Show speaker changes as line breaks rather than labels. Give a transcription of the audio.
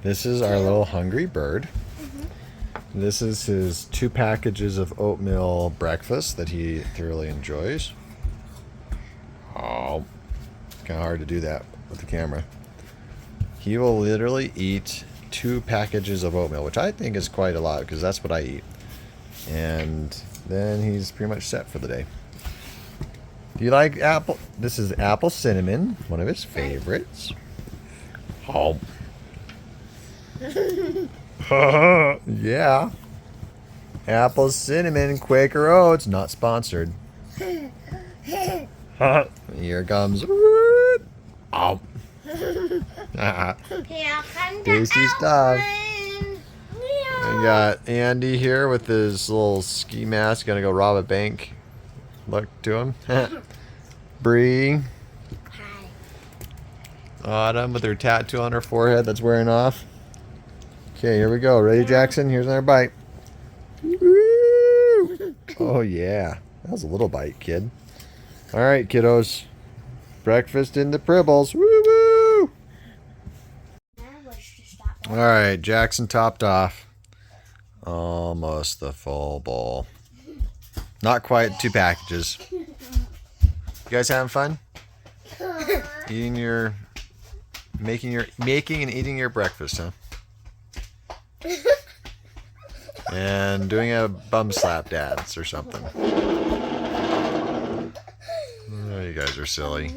This is our little hungry bird.
Mm-hmm.
This is his 2 packages of oatmeal breakfast that he thoroughly enjoys. Oh, kind of hard to do that with the camera. He will literally eat 2 packages of oatmeal, which I think is quite a lot because that's what I eat. And then he's pretty much set for the day. Do you like apple? This is apple cinnamon, one of his favorites. Oh. Yeah. Apple cinnamon Quaker Oats, not sponsored. Here comes. Oh. Tasty stuff. We got Andy here with his little ski mask, gonna go rob a bank. Look to him. Bree.
Hi.
Autumn with her tattoo on her forehead that's wearing off. Okay, here we go. Ready, Jackson? Here's another bite. Woo! Oh, yeah. That was a little bite, kid. All right, kiddos. Breakfast in the Pribbles. Woo woo! All right, Jackson topped off. Almost the full bowl. Not quite 2 packages. You guys having fun? Eating your, making and eating your breakfast, huh? And doing a bum slap dance or something. Oh, you guys are silly.